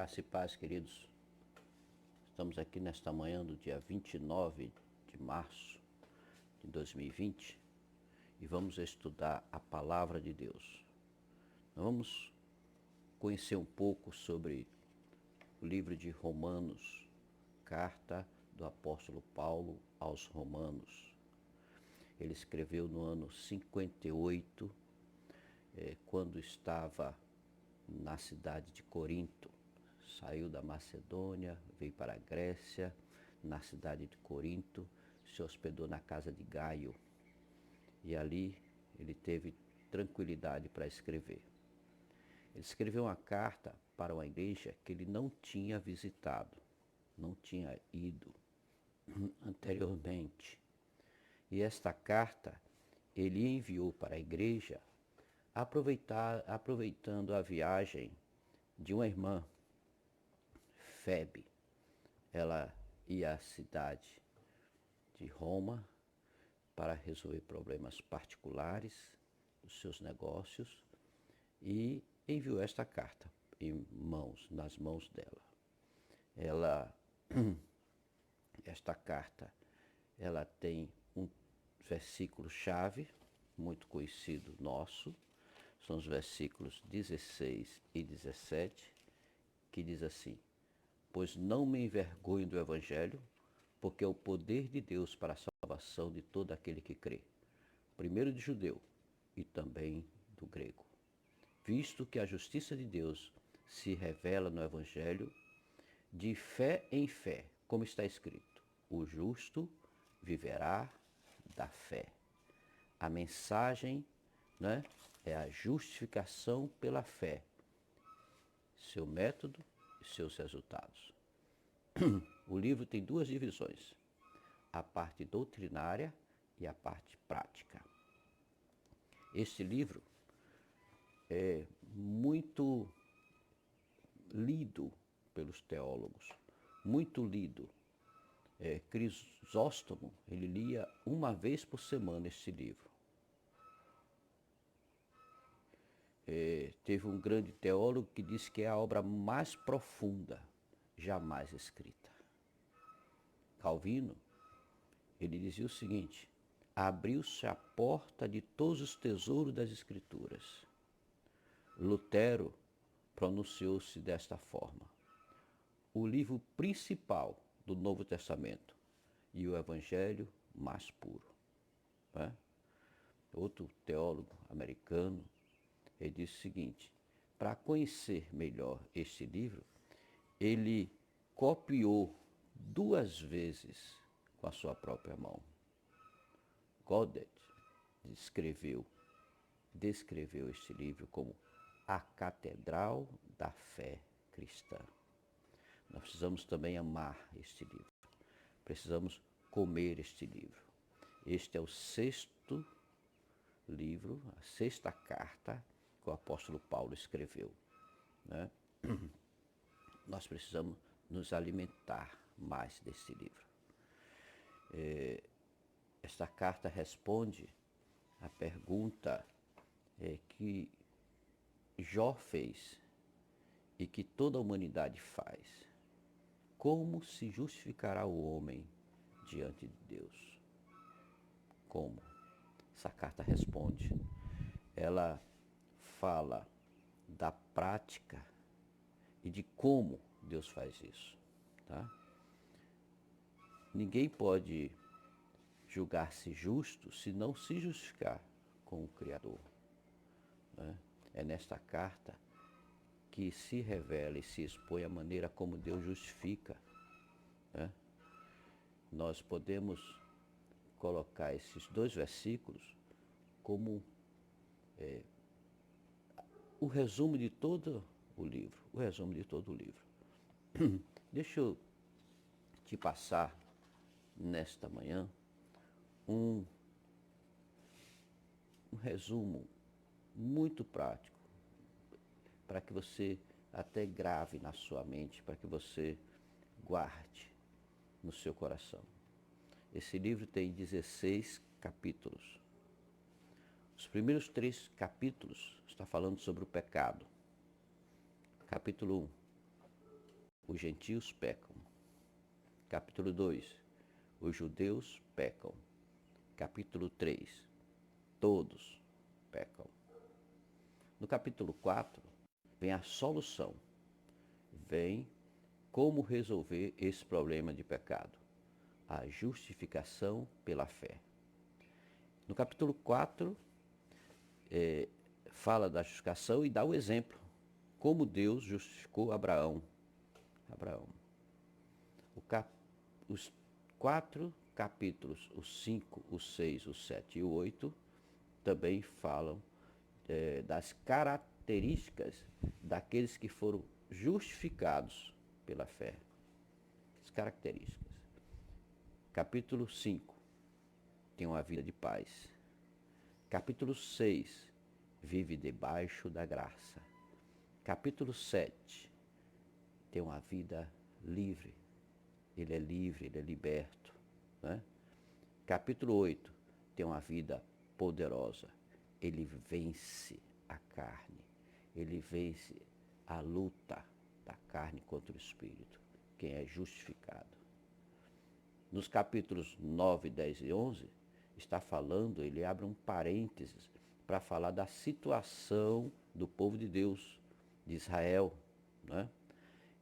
Graça e paz, queridos. Estamos aqui nesta manhã do dia 29 de março de 2020 e vamos estudar a Palavra de Deus. Nós vamos conhecer um pouco sobre o livro de Romanos, carta do apóstolo Paulo aos Romanos. Ele escreveu no ano 58, quando estava na cidade de Corinto. Saiu da Macedônia, veio para a Grécia, na cidade de Corinto, se hospedou na casa de Gaio. E ali ele teve tranquilidade para escrever. Ele escreveu uma carta para uma igreja que ele não tinha visitado, não tinha ido anteriormente. E esta carta ele enviou para a igreja aproveitando a viagem de uma irmã, Febe. Ela ia à cidade de Roma para resolver problemas particulares dos seus negócios e enviou esta carta nas mãos dela. Esta carta, ela tem um versículo-chave muito conhecido nosso, são os versículos 16 e 17, que diz assim: pois não me envergonho do Evangelho, porque é o poder de Deus para a salvação de todo aquele que crê, primeiro do judeu e também do grego. Visto que a justiça de Deus se revela no Evangelho, de fé em fé, como está escrito: o justo viverá da fé. A mensagem, é a justificação pela fé, seu método e seus resultados. O livro tem duas divisões: a parte doutrinária e a parte prática. Este livro é muito lido pelos teólogos, muito lido. Crisóstomo, ele lia uma vez por semana este livro. Teve um grande teólogo que disse que é a obra mais profunda jamais escrita. Calvino, ele dizia o seguinte: abriu-se a porta de todos os tesouros das Escrituras. Lutero pronunciou-se desta forma: o livro principal do Novo Testamento e o Evangelho mais puro. Outro teólogo americano, ele disse o seguinte: para conhecer melhor este livro, ele copiou 2 vezes com a sua própria mão. Godet descreveu este livro como a catedral da fé cristã. Nós precisamos também amar este livro. Precisamos comer este livro. Este é o 6º livro, a 6ª carta que o apóstolo Paulo escreveu. Nós precisamos nos alimentar mais desse livro. Esta carta responde a pergunta que Jó fez e que toda a humanidade faz: como se justificará o homem diante de Deus? Como? Essa carta responde. Ela fala da prática e de como Deus faz isso. Ninguém pode julgar-se justo se não se justificar com o Criador. É nesta carta que se revela e se expõe a maneira como Deus justifica. Nós podemos colocar esses 2 versículos como o resumo de todo o livro. Deixa eu te passar nesta manhã um resumo muito prático, para que você até grave na sua mente, para que você guarde no seu coração. Esse livro tem 16 capítulos. Os primeiros 3 capítulos está falando sobre o pecado. Capítulo os gentios pecam. Capítulo 2, os judeus pecam. Capítulo 3, todos pecam. No capítulo 4, vem a solução. Vem como resolver esse problema de pecado. A justificação pela fé. No capítulo 4, fala da justificação e dá o exemplo. Como Deus justificou Abraão. Os 4 capítulos, os 5, o 6, o 7 e o 8, também falam das características daqueles que foram justificados pela fé. As características. Capítulo 5, tem uma vida de paz. Capítulo 6, vive debaixo da graça. Capítulo 7, tem uma vida livre. Ele é livre, ele é liberto. Né? Capítulo 8, tem uma vida poderosa. Ele vence a carne. Ele vence a luta da carne contra o espírito. Quem é justificado. Nos capítulos 9, 10 e 11, está falando, ele abre um parênteses para falar da situação do povo de Deus, de Israel. Né?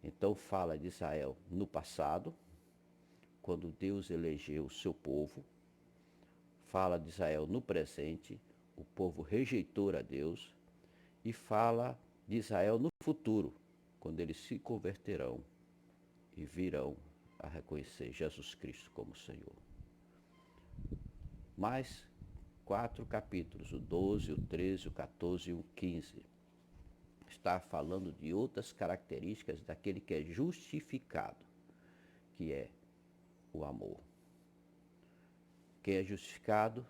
Então fala de Israel no passado, quando Deus elegeu o seu povo. Fala de Israel no presente, o povo rejeitou a Deus. E fala de Israel no futuro, quando eles se converterão e virão a reconhecer Jesus Cristo como Senhor. Mais 4 capítulos, o 12, o 13, o 14 e o 15, está falando de outras características daquele que é justificado, que é o amor. Quem é justificado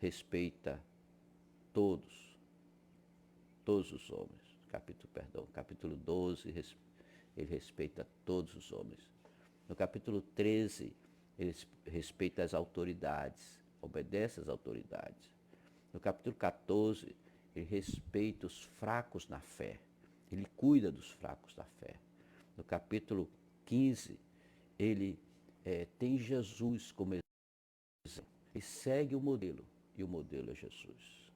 respeita todos os homens. Capítulo 12, ele respeita todos os homens. No capítulo 13, ele respeita as autoridades, obedece às autoridades. No capítulo 14, ele respeita os fracos na fé. Ele cuida dos fracos da fé. No capítulo 15, ele tem Jesus como exemplo. Ele segue o modelo, e o modelo é Jesus.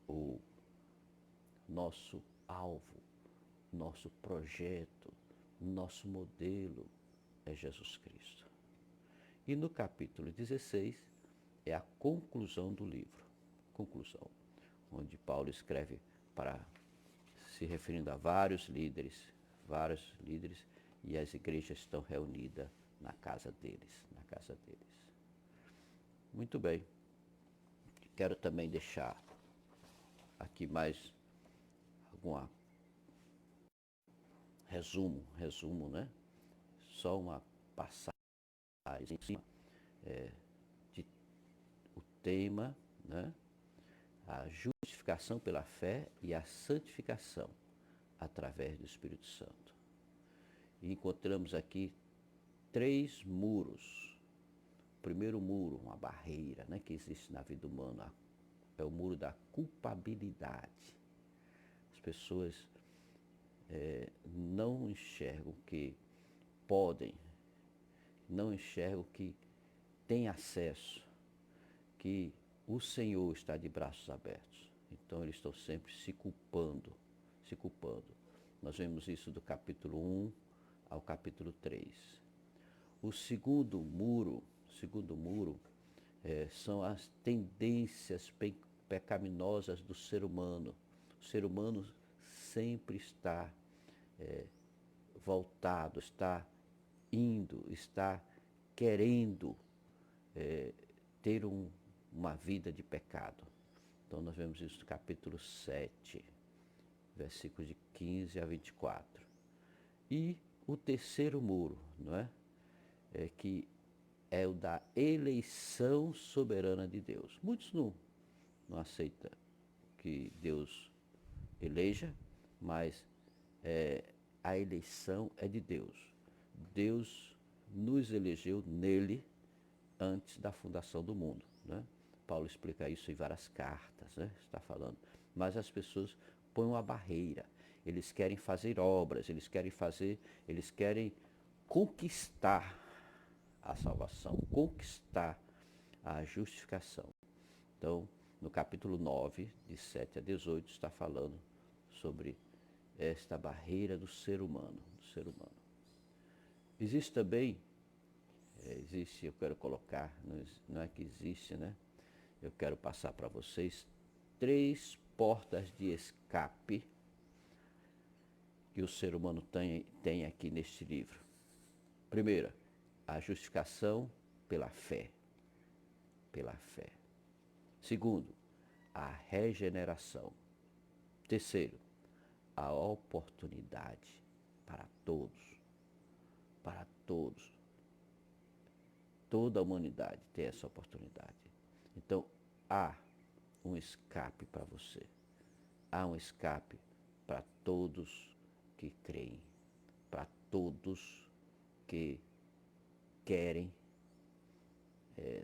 O nosso alvo, nosso projeto, nosso modelo é Jesus Cristo. E no capítulo 16 é a conclusão do livro. Conclusão, onde Paulo escreve se referindo a vários líderes, e as igrejas estão reunidas na casa deles. Muito bem. Quero também deixar aqui mais algum resumo, né? Só uma passagem em cima de o tema, né? A justificação pela fé e a santificação através do Espírito Santo. E encontramos aqui 3 muros. O primeiro muro, uma barreira, né, que existe na vida humana, é o muro da culpabilidade. As pessoas não enxergam que podem, não enxergam que têm acesso, que o Senhor está de braços abertos. Então eles estão sempre se culpando. Nós vemos isso do capítulo 1 ao capítulo 3. O segundo muro são as tendências pecaminosas do ser humano. O ser humano sempre está voltado, está indo, está querendo ter uma vida de pecado. Então nós vemos isso no capítulo 7, versículos de 15 a 24. E o terceiro muro, não é? Que é o da eleição soberana de Deus. Muitos não aceitam que Deus eleja, mas a eleição é de Deus. Deus nos elegeu nele antes da fundação do mundo. Né? Paulo explica isso em várias cartas, né? Está falando. Mas as pessoas põem uma barreira. eles querem fazer obras, eles querem conquistar a salvação, conquistar a justificação. Então, no capítulo 9, de 7 a 18, está falando sobre esta barreira do ser humano. Existe também, eu quero colocar, não é que existe, né? Eu quero passar para vocês 3 portas de escape que o ser humano tem aqui neste livro. Primeira, a justificação pela fé. Segundo, a regeneração. Terceiro, a oportunidade para todos. Toda a humanidade tem essa oportunidade. Então, há um escape para você. Há um escape para todos que creem, para todos que querem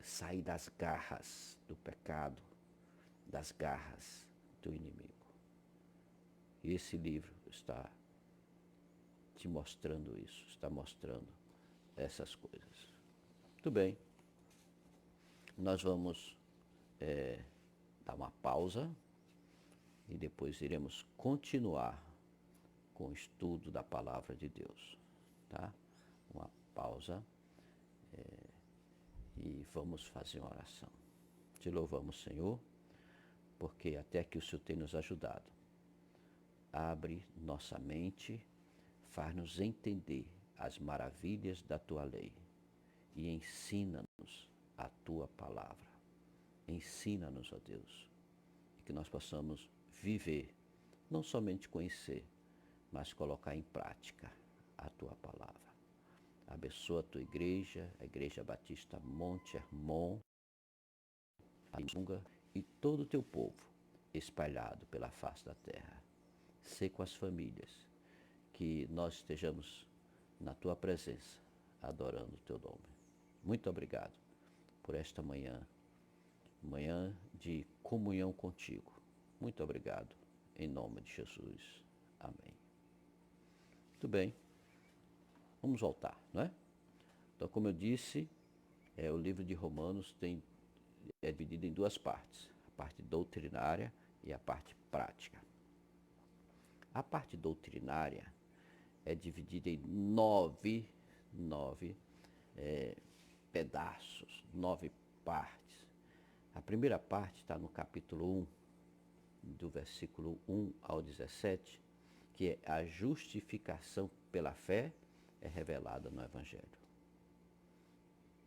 sair das garras do pecado, das garras do inimigo. E esse livro está te mostrando isso, está mostrando essas coisas. Muito bem, nós vamos dar uma pausa e depois iremos continuar com o estudo da palavra de Deus, tá? Uma pausa e vamos fazer uma oração. Te louvamos, Senhor, porque até aqui o Senhor tem nos ajudado. Abre nossa mente, faz-nos entender as maravilhas da Tua lei e ensina-nos a Tua palavra. Ensina-nos, ó Deus, e que nós possamos viver, não somente conhecer, mas colocar em prática a Tua palavra. Abençoa a Tua igreja, a Igreja Batista Monte Hermon, a Isunga e todo o Teu povo espalhado pela face da terra. Sê com as famílias, que nós estejamos na Tua presença, adorando o Teu nome. Muito obrigado por esta manhã de comunhão contigo. Muito obrigado, em nome de Jesus. Amém. Muito bem, vamos voltar, não é? Então, como eu disse, o livro de Romanos é dividido em 2 partes, a parte doutrinária e a parte prática. A parte doutrinária é dividida em 9 pedaços, 9 partes. A primeira parte está no capítulo 1, do versículo 1 ao 17, que é a justificação pela fé é revelada no Evangelho.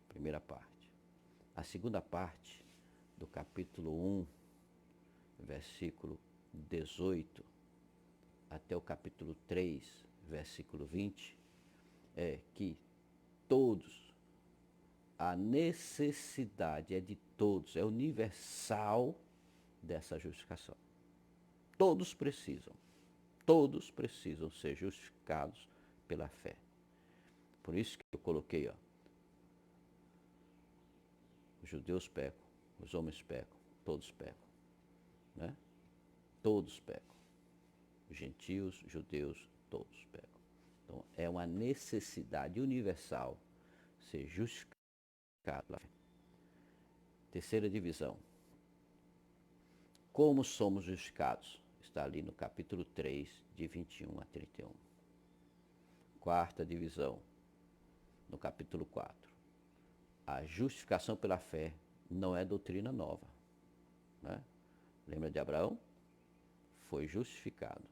Primeira parte. A segunda parte, do capítulo 1, versículo 18, até o capítulo 3, versículo 20, é que todos, a necessidade é de todos, é universal dessa justificação. Todos precisam ser justificados pela fé. Por isso que eu coloquei, os judeus pecam, os homens pecam, todos pecam, né? Todos pecam. Gentios, judeus, todos pecam. Então, é uma necessidade universal ser justificado pela fé. Terceira divisão. Como somos justificados? Está ali no capítulo 3, de 21 a 31. Quarta divisão, no capítulo 4. A justificação pela fé não é doutrina nova, né? Lembra de Abraão? Foi justificado.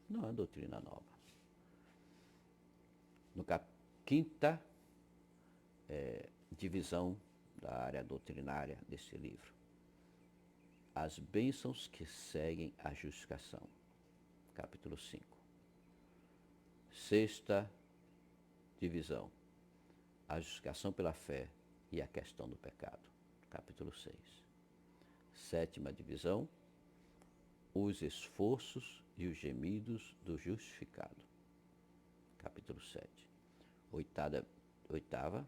Não é doutrina nova. Quinta divisão da área doutrinária desse livro. As bênçãos que seguem a justificação. Capítulo 5. Sexta divisão. A justificação pela fé e a questão do pecado. Capítulo 6. Sétima divisão. Os esforços e os gemidos do justificado. Capítulo 7. Oitava,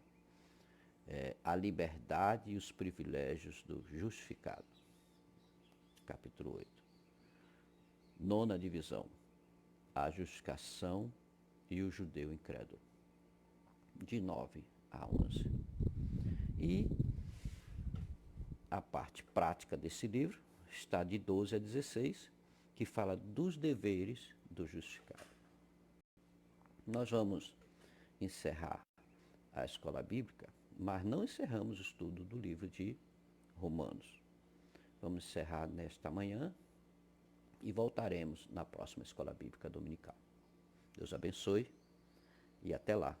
a liberdade e os privilégios do justificado. Capítulo 8. Nona divisão, a justificação e o judeu incrédulo, de 9 a 11. E a parte prática desse livro está de 12 a 16, que fala dos deveres do justificado. Nós vamos encerrar a escola bíblica, mas não encerramos o estudo do livro de Romanos. Vamos encerrar nesta manhã e voltaremos na próxima escola bíblica dominical. Deus abençoe e até lá,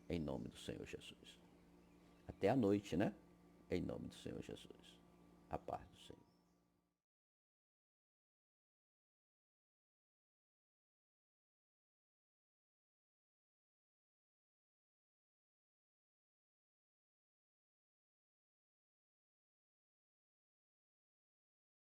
em nome do Senhor Jesus. Até a noite, né? Em nome do Senhor Jesus.